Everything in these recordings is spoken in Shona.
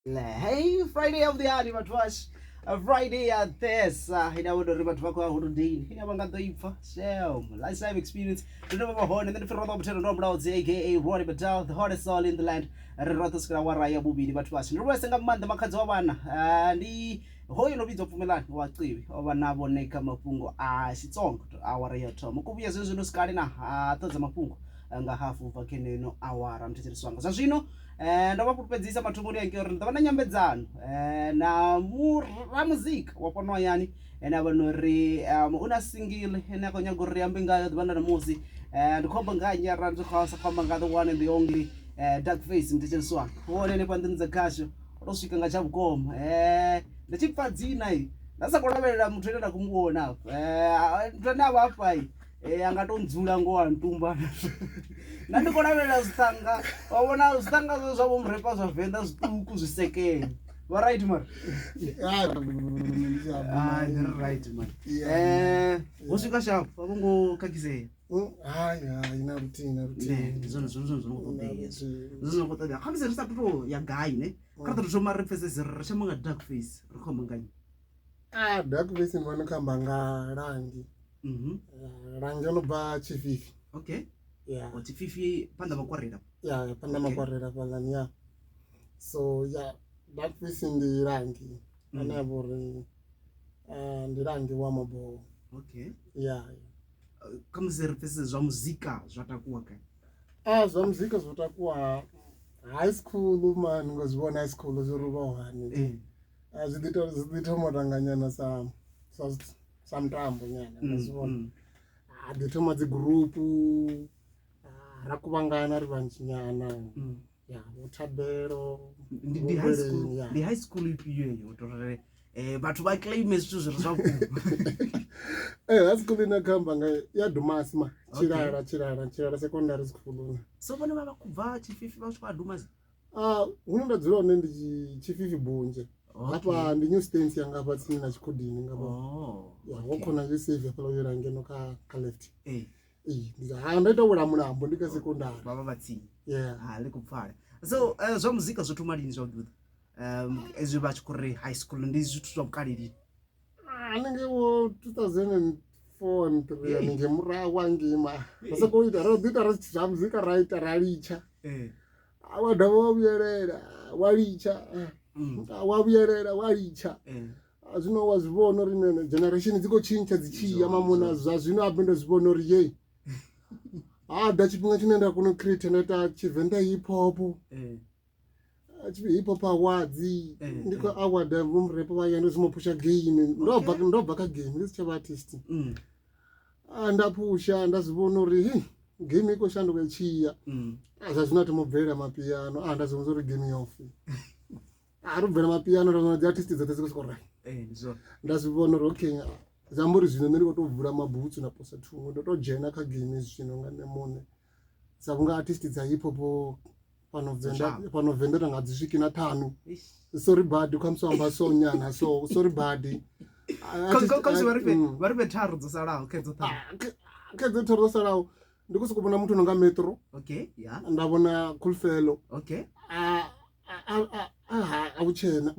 Hey, Friday of the Adi Matwash. A Friday at this. Hina would river Twaka Hudin. Hina Wanga Ifa. So, lifetime experience. Remember Horn and then for Robert and Robert, aka Rory Patel, the hottest soul in the land. And Rotus Kawaraya Bubi, the Matwash. And the rest of the Makazawan. And the Hoy no bit of Milan, what clear over Nabo Neka Mapungo. It's on our Yatom. Mukubia Zunus Cardina, Tazamapungo. Nga hafu vakene no awara mteteri swanga zazvino ndava kupedzisa matumuri yangu ndava nanyambedzano na muzika waponwa yani na vanori una single na konyagori yambinga vana na muzi ndikhomba nganyara ndikhasa khomba nga the one and the only dark face mteteri swanga wone ne pandinza kasho rosvika nga chavukoma ndachipfadzina iyi ndasakulovelela muthu ene ndakumuona ndana vafai angatondzula ngowa ntumba nandikolavela zitanga wavona zitanga zvavo murepa zvavhenda zvituku zvisekeni varight man right man wosvika shapu vakungokakisei ina rutina zvonozvonozvonokotodea khamisa risatuto yagai ne kana totomaripfesezerera chamanga dark face rikhomangani dark face vanokamba nga rangi rangi anobva chififi. Okay. Yeah. Chififi panda makwarira. Yeah, panda makwarira palani ya. So yeah, dark face ndi rangi. Anabori ndi rangi wa mabo. Okay. Yeah. Kama zirifese zwa muzika zvatakuwa kai. Zwa muzika zvatakuwa high school man ngozibona high school zoruba wani. Zidito modanganyana samtambo nyana ngozibona. Aditoma group rakuvangana ri vanchinyana ya utabero ndi high school ndi high school ipiyo utorere bathu ba claim zwithu zviri zvaku high school inakamba nga ya Dumasma chirara secondary school so vana vava kubva chififi vasvika Dumas unonda dzura one ndi chififi bunje apa ndi new stance yanga patsini na chikodini ngapa wakona yesave pala ngeno ka left ndaita ula mulambo ndika secondary baba vatsi likupfala so zva muzika zvotomalini zvaududa ezvi vachikuri high school ndi zvithu zvamukaliri anenge wo 2004 and 3 anenge murawa ngima vasakoita rodita zva muzika raita ralicha awadava wabuyerera walicha wabuyerera walicha zvino wazvivono rimene generation dzikochinja dzichiya mamuna zvazvino apendo zvivono riye dachipinga chinoenda kuno create noita chivenda hip hop hip hop awards ndiko award mumrepo vayendo zvimopusha game ndobva ka game lisichava artist ndapusha ndazvivono ri game iko shanduka ichiya zvazvinoti mobvera mapiano ndazvivono ri game yofi arubvera mapiano ronodzi artist dzote dzikosikora ndazvivono ri okay zamburi zvino ndiri kutovhura mabhutsu naposa tumwe ndotojena kagame zvino nga nemone sakunga artist dza hip hop panovhenda ngadzisviki na 5 sorry bad ukamsamba so nyana so sorry bad kozi varipe tharu dzosalawo kedzo tharu dzosalawo ndikusukubona muthu nonga Metro. Okay, yeah. Ndabona Cool Fellow. Okay. Awuchena.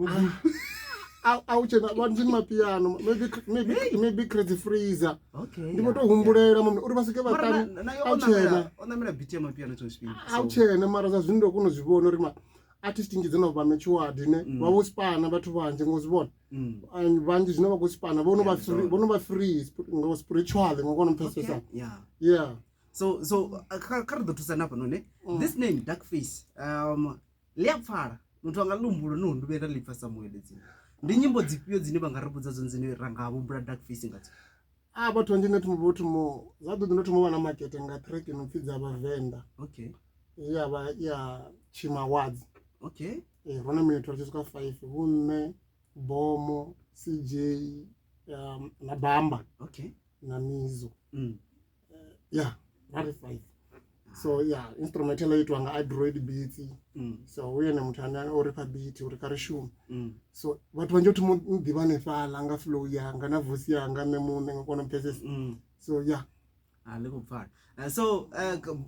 Awuchena vanjini mapiano maybe Crazy Freezer. Okay. Ndimotohumbulela mumwe uri basike vatani. Awuchena ona beat ya mapiano to speak. Awuchena mara zazvindo kunozvibona uri ma artist ngizino va matured ne vavospana vathu vanje ngozibona vanji zvino vakuspana vono va free ngo spiritual ngokona mpesesa. Yeah. So kari dotusana pano ne this name dark face leyapfara muthu angalumbulo nondu venda lifa samuele dzini ndi nyimbo dzipiyo dzine vangaribudza dzonzine rangavumbula dark face ngati vathu ndine tumbotumo zado ndinotumo vana market nga track inopfidza vavenda. Okay. ya Chima Awards. Okay. Rona minute wachisuka 5 Vune Bomo CJ na Bamba. Okay. Na Mizo. Very 5. So instrumental yetu anga Android beats. So uye nemutana oripa beat uri karishuma. So watu wanje tumudivane fala anga flow yanga na voice yanga nemune ngakona pieces. So Lekubvara. So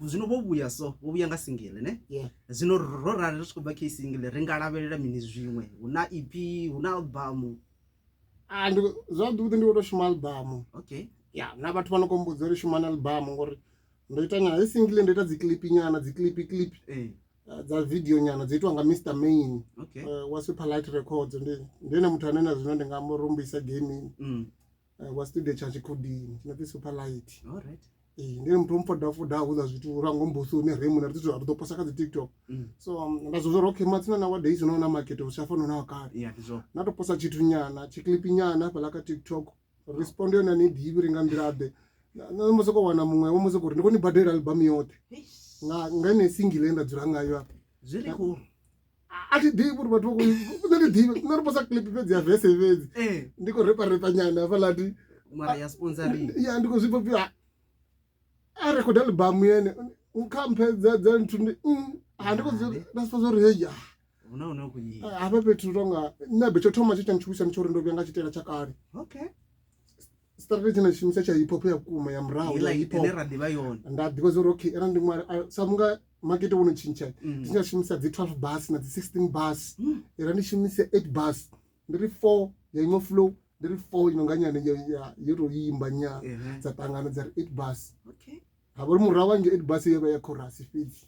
zvino vobuya vobuya nga single ne? Yeah. Zvino rorara risvika ke single ringalavelela mini zvimwe. Una EP, una album. Zvabvi kuti ndikotoshuma album. Okay. Yeah, na vatu vanokombudza uri shuma album ngori ndoita nyaya yesingle ndoita dziklipi nyana clip dza video nyana dzoitwa nga Mr Main. Okay. Super Light Records ndine muthu anena zvino ndingamurumbisa gaming. Studio chachikudini chinoti Super Light. All right. Ndine muthu omufodha kuza zviti urangomboso neremu nariti aritoposa kadzi TikTok. So ndazozora okay matsina nowadays unoona market uchafanira nawo kare. Yeah, ndizo. Natoposa chitu nyana chiklipi nyana palaka TikTok. Respond yona nidhivi ringambirabe. Namusoko wana mumwe womusoko ndikoni badera album yote. Ngane single enda dzuranga apa. Zviri cool. Ati dhivi uri vatu kuti dhivi nariposa clip pedzi ya verse ndiko repa nyana falati mara ya sponsoring. Yeah, ndiko zvipo pia. Record album yene unkampedza dzantu handiko ndasipozori heya. Unaona kuyi. Apa peturonga nabe chotoma chitanchuisa nchoro ndobyenga chitera chakare. Okay. Strategy na shimisa cha hip hop ya kuma ya mrao ya hip hop ndiva yona ndadhikozo okay era ndimwari samunga market uno chincha tinga shimisa dzi 12 bars na dzi 16 bars era ndishimisa 8 bars ndiri 4 ya imo flow ndiri 4 inonganyana ya yero yimba nya dzatangana dzari 8 bars. Okay. Habari murao wange 8 bars yeba ya chorus fiti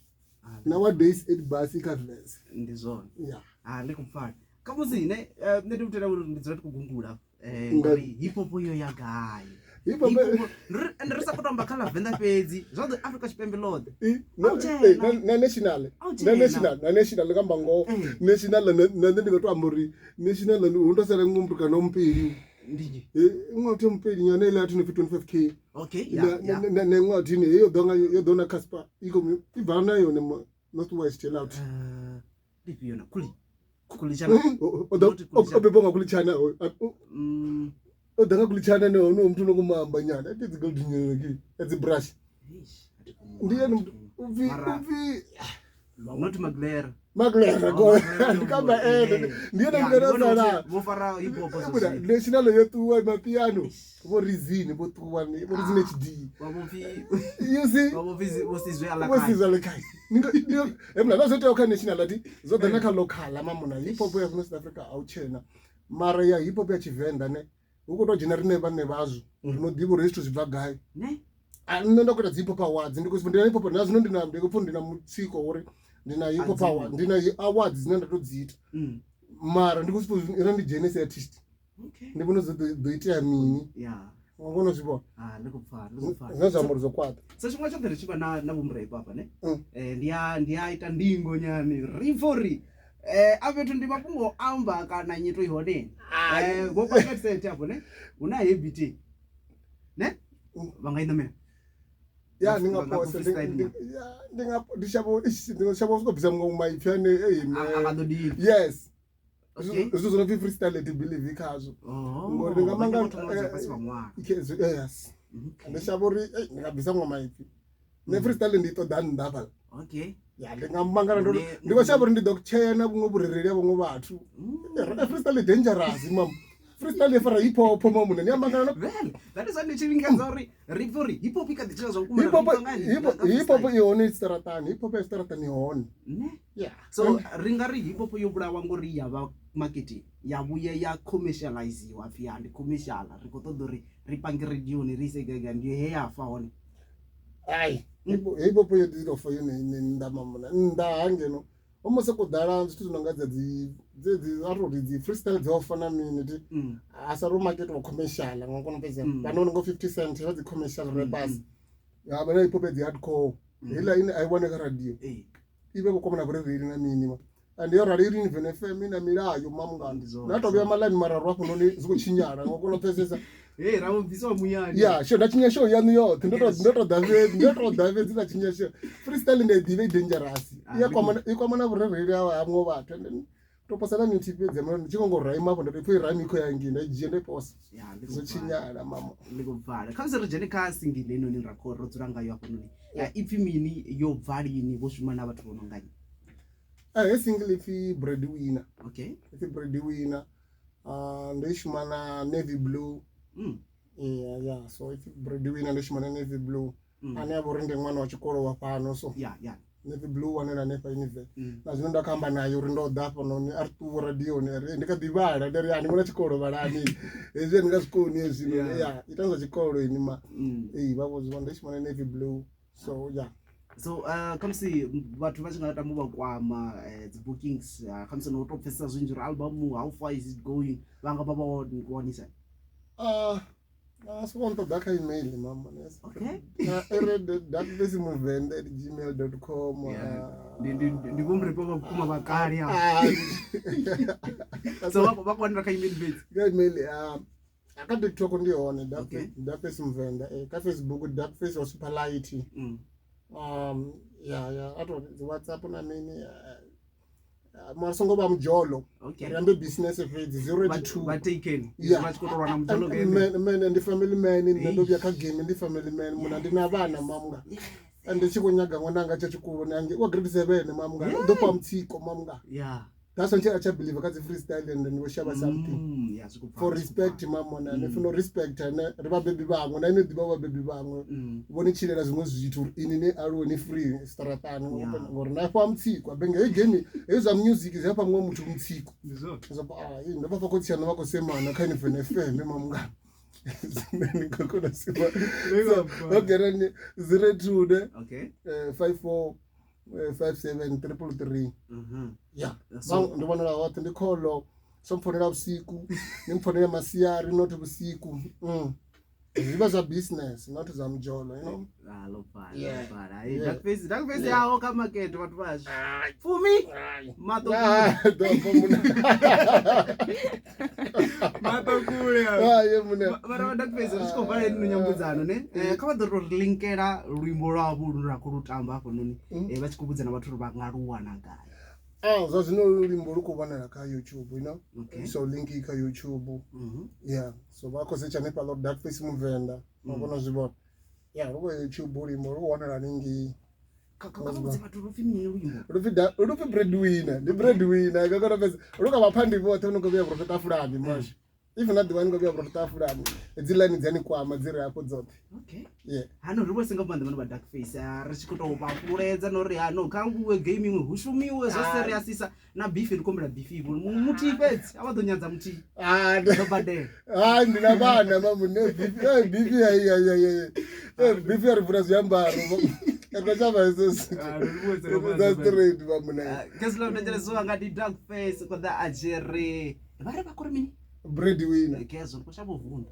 nowadays 8 bars ikaverse ndizona. Yeah. Lekubvara kamuzi ne ndikutera kuti ndidzira kugungula ngori hip hop yo yagai hip hop ndrisa kutomba khala venda pedzi zvadzo Africa Chipembe Lord na national ngamba ngo national na ndingatwa muri national undosela ngumbuka nompiri ndiji ngoti mpiri nyane ile ati 25k. Okay. Yeah. Na ngoti ne yo dona Casper iko ibana yo ne not west out lipi yona kulichana obebonga kulichana odanga kulichana no mtu nokumamba nyana ati dzigoldinyeki edzi brush ndiye uvi not Maglera go ndikamba ndiye ndingerozana mofara hip hop national yetu mapiano vo rizini vo tuwani vo rizini HD you see wosizwe alakai ningo emla nazote okha national ati zodana ka local amamuna hip hop ya South Africa auchena mara ya hip hop ya Chivenda ne ukuto generate ne vazu rinodivo resto zvibvagai ne anoenda kuita hip hop awards ndikuzvindira hip hop nazvino ndina mutsiko uri ndina hip hop awards ndina awards dzinoenda todziita mara ndikusipo era ndi Genesis artist. Okay. Ndikuno zoita mini. Yeah. Ngono zipo. Ndikubvara. Zvazvamuri zokwata. Sachimwe chapera chipa na bumre papa ne. Ndiya ita ndingo nyani rifori. Avetu ndimapungo amba kana nyito ihone. Ngopa set hapo ne. Una habit. Ne? Vangaina mena. Yeah, ningaposa ndishabo kubisa ngomaifyane akadodi. Yes. Okay. This is freestyle to believe ikazo. Ngori ngamanga ikezo yes. Ndishabori ngabisa ngomaifi. Ne freestyle ndito dan ndapha. Okay. Ya ndingamanga ndiko shabori ndidokuchena bungo burerere bungo bathu. Freestyle dangerous mama. Freestyle for hip hop mama ndiyamanga. Well, that is only chivinga sorry. Rifori hip hop ikadichira zokuma. Hip hop yone staratani. Hip hop staratani yone. Ne? Yeah. So ringari hip hop yobulawa ngori yava marketing yabuye ya commercialize wa fiandi commercial rikotodori ripangi radio ni risegega ndiye heya faone ai hip hop yodiro for you ndamamuna ndangeno omose kudala nzitu zinongadza dzi arodi dzi freestyle dzofana minute asaro market wa commercial ngokono peza panono ngo 50 cent dzi commercial rappers ya bana hip hop dzi hardcore ila ine aiwana ka radio ibe kokomana kure riri na minima and yo rari in FM na milayo mamungandi natobya malani mararu apo noni zikuchinyara ngokono pezesa rawo mbiso muyani yeah sure ndachinya show yanu yo ndoto David zinachinya show freestyle ne dive dangerous kwa mana burerere awa amwo bathu and topasana nitipedze mara chikongo rhyme apo ndoto rhyme iko yangina ijende posa zikuchinyara mama likubvala khamse rijene ka singile noni rakoro dzuranga yo apo noni ya ipi mini yo vali ni vosumana bathu bononganya single ifi breadwinner. Okay. Ifi breadwinner. Ndishmana navy blue. Yeah. So ifi breadwinner ndishmana navy blue. ane avorinde mwana wa chikoro wa pano so navy blue wanena nepa university na zvino ndakamba naye uri ndodhapo noni ari tu radio nere ndikadivara ndari ani mwana chikoro varani ezve ndingazvikoni ezvino itanza chikoro ini ma vavo zviva ndachimwana navy blue so so kamsi vathu vachingata muvakwama the bookings kamsi notopfesesa zvinji album how far is it going vanga vavawanisa Asonto daka email mama nes. Okay. darkface.muvende@gmail.com. Ndivomrepa kuma vakari apa. So vakwanira ka email base. Email akaTikTok ndione darkface muvende ka Facebook darkface hospitality. Ato WhatsApp na mini Marsongo ba mjolo. Rambe business page 082. But taken. Much kotorwa na mjolo game. Man and the family man ndo byaka game and the family man muna ndina bana mamunga. And chikonyaga mwananga chachikuru nange wa grade 7 mamunga. Ndopa mtsiko mamunga. That's why I believe because freestyle and we share something. For respect mamona and if no respect and riba baby bangu na ine diba baby bangu. Boni chilera zimwe zvitu inine aro ni free staratani ngori na kwa mtsiko benga igeni eza music zapa mwe mutu mtsiko. Zapa ndo papa ko tsiyana bako semana kind of an FM mamunga. Nikakona sema. Okay ni 02 54 57 333 ndibonela wathi ndikholo somfonela usiku nimfonela masiyari not usiku ziba za business not za mjolo you know lopala darkface yawo kama keto bathu basho fumi mato kule mara darkface risikovala ino nyambudzano ne kama ḓo linkela luimbo lwavo lura kurutamba hapo noni vachikubudzana vathu ri vangaluwana gai zvazvino luimbo rukuvonera ka YouTube you know so link ka YouTube so vakosecha nepa darkface muvenda vakona zvibona ruko YouTube luimbo rukuonera ningi rupi breadwinner ndi breadwinner kakona pesa rukavapandi vote unongobia profeta fulani mosha if not the one go be profeta fulani edzilani dzani kwama dziri hapo dzote hano ribo singapanda vanhu va darkface richikutopa kuredza nori hano kanguwe gaming hushumiwe zo seriousisa na beef rikombera beef muti pedzi avadonyanza muti nobade ndina vana mamune beef beef rivura zviambaro akachava isosi that's straight mamuna keslo ndendelezo angati darkface kodha ajere vari vakore mini breadwinner kezo kushabovunda